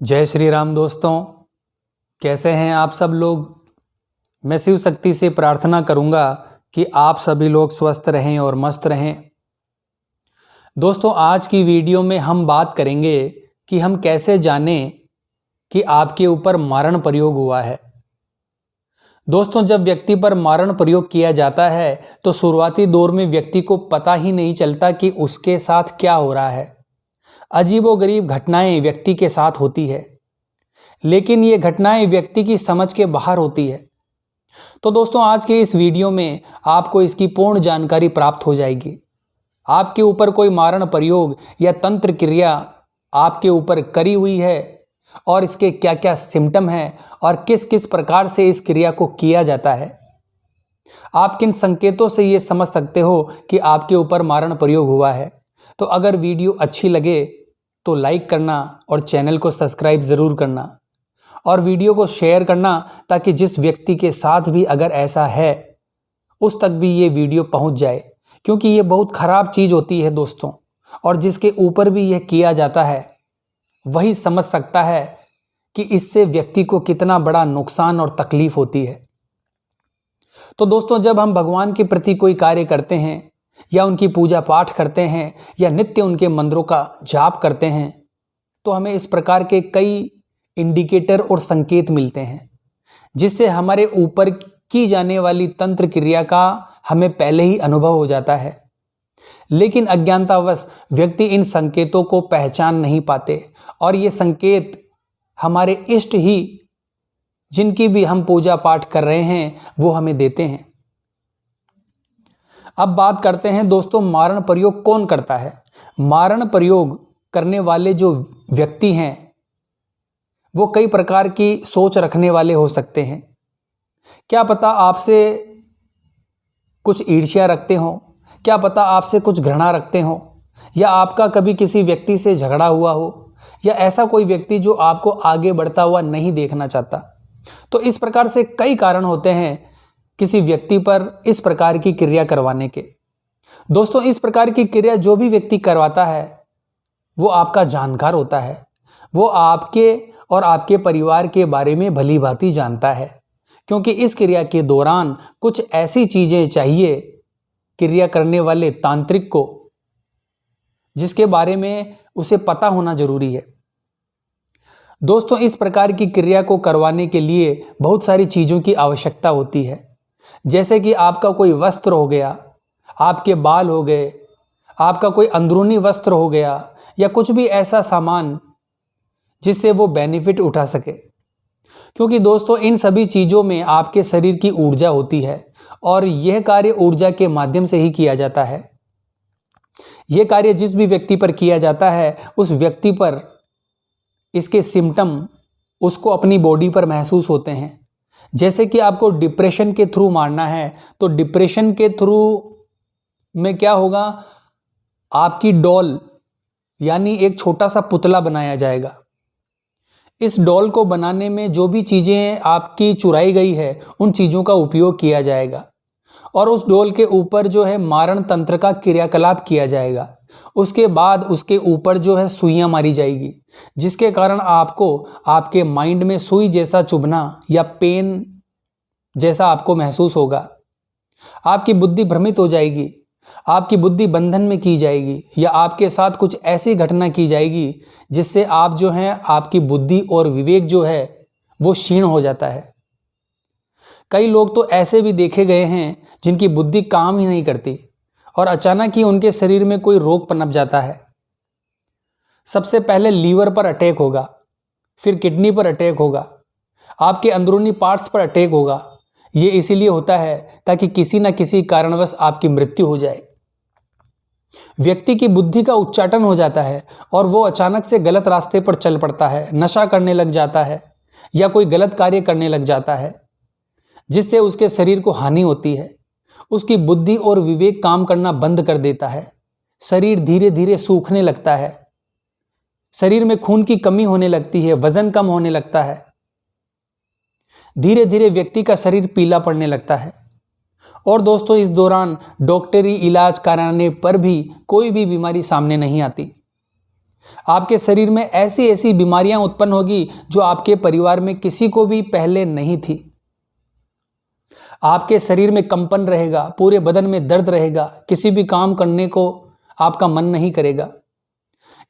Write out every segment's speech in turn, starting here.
जय श्री राम दोस्तों, कैसे हैं आप सब लोग। मैं शिव शक्ति से प्रार्थना करूंगा कि आप सभी लोग स्वस्थ रहें और मस्त रहें। दोस्तों, आज की वीडियो में हम बात करेंगे कि हम कैसे जानें कि आपके ऊपर मारण प्रयोग हुआ है। दोस्तों, जब व्यक्ति पर मारण प्रयोग किया जाता है तो शुरुआती दौर में व्यक्ति को पता ही नहीं चलता कि उसके साथ क्या हो रहा है। अजीबोगरीब घटनाएं व्यक्ति के साथ होती है, लेकिन ये घटनाएं व्यक्ति की समझ के बाहर होती है। तो दोस्तों, आज के इस वीडियो में आपको इसकी पूर्ण जानकारी प्राप्त हो जाएगी। आपके ऊपर कोई मारण प्रयोग या तंत्र क्रिया आपके ऊपर करी हुई है और इसके क्या क्या सिम्टम हैं और किस किस प्रकार से इस क्रिया को किया जाता है। आप किन संकेतों से ये समझ सकते हो कि आपके ऊपर मारण प्रयोग हुआ है। तो अगर वीडियो अच्छी लगे तो लाइक करना और चैनल को सब्सक्राइब ज़रूर करना और वीडियो को शेयर करना, ताकि जिस व्यक्ति के साथ भी अगर ऐसा है उस तक भी ये वीडियो पहुंच जाए। क्योंकि ये बहुत ख़राब चीज़ होती है दोस्तों, और जिसके ऊपर भी यह किया जाता है वही समझ सकता है कि इससे व्यक्ति को कितना बड़ा नुकसान और तकलीफ होती है। तो दोस्तों, जब हम भगवान के प्रति कोई कार्य करते हैं या उनकी पूजा पाठ करते हैं या नित्य उनके मंत्रों का जाप करते हैं तो हमें इस प्रकार के कई इंडिकेटर और संकेत मिलते हैं, जिससे हमारे ऊपर की जाने वाली तंत्र क्रिया का हमें पहले ही अनुभव हो जाता है। लेकिन अज्ञानतावश व्यक्ति इन संकेतों को पहचान नहीं पाते और ये संकेत हमारे इष्ट ही, जिनकी भी हम पूजा पाठ कर रहे हैं, वो हमें देते हैं। अब बात करते हैं दोस्तों, मारण प्रयोग कौन करता है। मारण प्रयोग करने वाले जो व्यक्ति हैं वो कई प्रकार की सोच रखने वाले हो सकते हैं। क्या पता आपसे कुछ ईर्ष्या रखते हो, क्या पता आपसे कुछ घृणा रखते हो, या आपका कभी किसी व्यक्ति से झगड़ा हुआ हो, या ऐसा कोई व्यक्ति जो आपको आगे बढ़ता हुआ नहीं देखना चाहता। तो इस प्रकार से कई कारण होते हैं किसी व्यक्ति पर इस प्रकार की क्रिया करवाने के। दोस्तों, इस प्रकार की क्रिया जो भी व्यक्ति करवाता है वो आपका जानकार होता है। वो आपके और आपके परिवार के बारे में भली भांति जानता है, क्योंकि इस क्रिया के दौरान कुछ ऐसी चीजें चाहिए क्रिया करने वाले तांत्रिक को, जिसके बारे में उसे पता होना जरूरी है। दोस्तों, इस प्रकार की क्रिया को करवाने के लिए बहुत सारी चीजों की आवश्यकता होती है, जैसे कि आपका कोई वस्त्र हो गया, आपके बाल हो गए, आपका कोई अंदरूनी वस्त्र हो गया, या कुछ भी ऐसा सामान जिससे वो बेनिफिट उठा सके। क्योंकि दोस्तों, इन सभी चीज़ों में आपके शरीर की ऊर्जा होती है और यह कार्य ऊर्जा के माध्यम से ही किया जाता है। यह कार्य जिस भी व्यक्ति पर किया जाता है उस व्यक्ति पर इसके सिम्टम उसको अपनी बॉडी पर महसूस होते हैं। जैसे कि आपको डिप्रेशन के थ्रू मारना है तो डिप्रेशन के थ्रू में क्या होगा, आपकी डॉल यानी एक छोटा सा पुतला बनाया जाएगा। इस डॉल को बनाने में जो भी चीज़ें आपकी चुराई गई है उन चीज़ों का उपयोग किया जाएगा और उस डॉल के ऊपर जो है मारण तंत्र का क्रियाकलाप किया जाएगा। उसके बाद उसके ऊपर जो है सुइयां मारी जाएगी, जिसके कारण आपको आपके माइंड में सुई जैसा चुभना या पेन जैसा आपको महसूस होगा। आपकी बुद्धि भ्रमित हो जाएगी, आपकी बुद्धि बंधन में की जाएगी, या आपके साथ कुछ ऐसी घटना की जाएगी जिससे आप जो हैं आपकी बुद्धि और विवेक जो है वो क्षीण हो जाता है। कई लोग तो ऐसे भी देखे गए हैं जिनकी बुद्धि काम ही नहीं करती और अचानक ही उनके शरीर में कोई रोग पनप जाता है। सबसे पहले लीवर पर अटैक होगा, फिर किडनी पर अटैक होगा, आपके अंदरूनी पार्ट्स पर अटैक होगा। ये इसीलिए होता है ताकि किसी न किसी कारणवश आपकी मृत्यु हो जाए। व्यक्ति की बुद्धि का उच्चाटन हो जाता है और वो अचानक से गलत रास्ते पर चल पड़ता है, नशा करने लग जाता है या कोई गलत कार्य करने लग जाता है, जिससे उसके शरीर को हानि होती है। उसकी बुद्धि और विवेक काम करना बंद कर देता है, शरीर धीरे धीरे सूखने लगता है, शरीर में खून की कमी होने लगती है, वजन कम होने लगता है, धीरे धीरे व्यक्ति का शरीर पीला पड़ने लगता है। और दोस्तों, इस दौरान डॉक्टरी इलाज कराने पर भी कोई भी बीमारी सामने नहीं आती। आपके शरीर में ऐसी ऐसी बीमारियां उत्पन्न होगी जो आपके परिवार में किसी को भी पहले नहीं थी। आपके शरीर में कंपन रहेगा, पूरे बदन में दर्द रहेगा, किसी भी काम करने को आपका मन नहीं करेगा।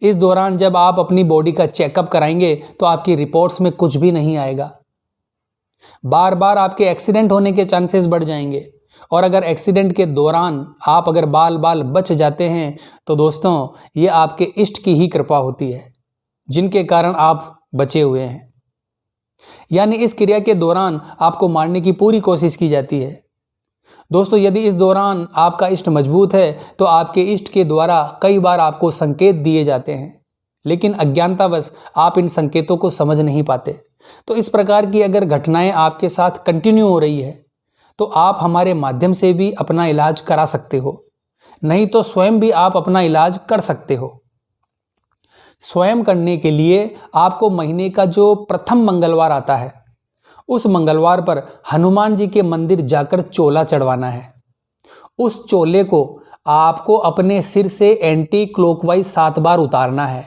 इस दौरान जब आप अपनी बॉडी का चेकअप कराएंगे तो आपकी रिपोर्ट्स में कुछ भी नहीं आएगा। बार बार आपके एक्सीडेंट होने के चांसेस बढ़ जाएंगे, और अगर एक्सीडेंट के दौरान आप अगर बाल बाल बच जाते हैं तो दोस्तों ये आपके इष्ट की ही कृपा होती है, जिनके कारण आप बचे हुए हैं। यानी इस क्रिया के दौरान आपको मारने की पूरी कोशिश की जाती है। दोस्तों यदि इस दौरान आपका इष्ट मजबूत है तो आपके इष्ट के द्वारा कई बार आपको संकेत दिए जाते हैं, लेकिन अज्ञानतावश आप इन संकेतों को समझ नहीं पाते। तो इस प्रकार की अगर घटनाएं आपके साथ कंटिन्यू हो रही है तो आप हमारे माध्यम से भी अपना इलाज करा सकते हो, नहीं तो स्वयं भी आप अपना इलाज कर सकते हो। स्वयं करने के लिए आपको महीने का जो प्रथम मंगलवार आता है उस मंगलवार पर हनुमान जी के मंदिर जाकर चोला चढ़वाना है। उस चोले को आपको अपने सिर से एंटी क्लॉकवाइज 7 बार उतारना है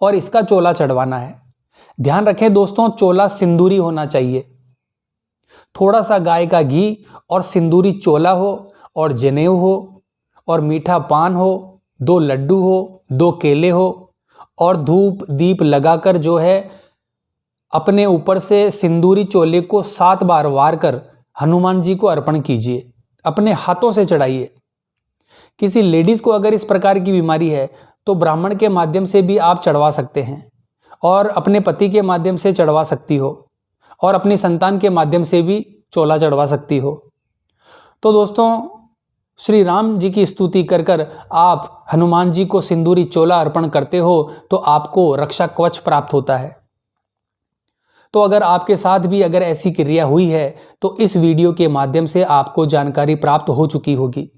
और इसका चोला चढ़वाना है। ध्यान रखें दोस्तों, चोला सिंदूरी होना चाहिए। थोड़ा सा गाय का घी और सिंदूरी चोला हो और जनेऊ हो और मीठा पान हो, 2 लड्डू हो, 2 केले हो और धूप दीप लगाकर जो है अपने ऊपर से सिंदूरी चोले को 7 बार वार कर हनुमान जी को अर्पण कीजिए, अपने हाथों से चढ़ाइए। किसी लेडीज को अगर इस प्रकार की बीमारी है तो ब्राह्मण के माध्यम से भी आप चढ़वा सकते हैं, और अपने पति के माध्यम से चढ़वा सकती हो, और अपनी संतान के माध्यम से भी चोला चढ़वा सकती हो। तो दोस्तों श्री राम जी की स्तुति कर कर आप हनुमान जी को सिंदूरी चोला अर्पण करते हो तो आपको रक्षा कवच प्राप्त होता है। तो अगर आपके साथ भी अगर ऐसी क्रिया हुई है तो इस वीडियो के माध्यम से आपको जानकारी प्राप्त हो चुकी होगी।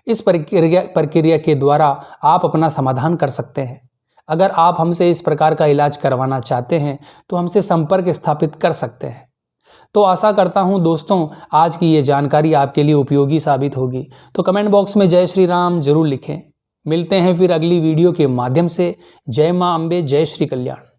इस प्रक्रिया के द्वारा आप अपना समाधान कर सकते हैं। अगर आप हमसे इस प्रकार का इलाज करवाना चाहते हैं तो हमसे संपर्क स्थापित कर सकते हैं। तो आशा करता हूं दोस्तों आज की ये जानकारी आपके लिए उपयोगी साबित होगी। तो कमेंट बॉक्स में जय श्री राम जरूर लिखें। मिलते हैं फिर अगली वीडियो के माध्यम से। जय मां अम्बे, जय श्री कल्याण।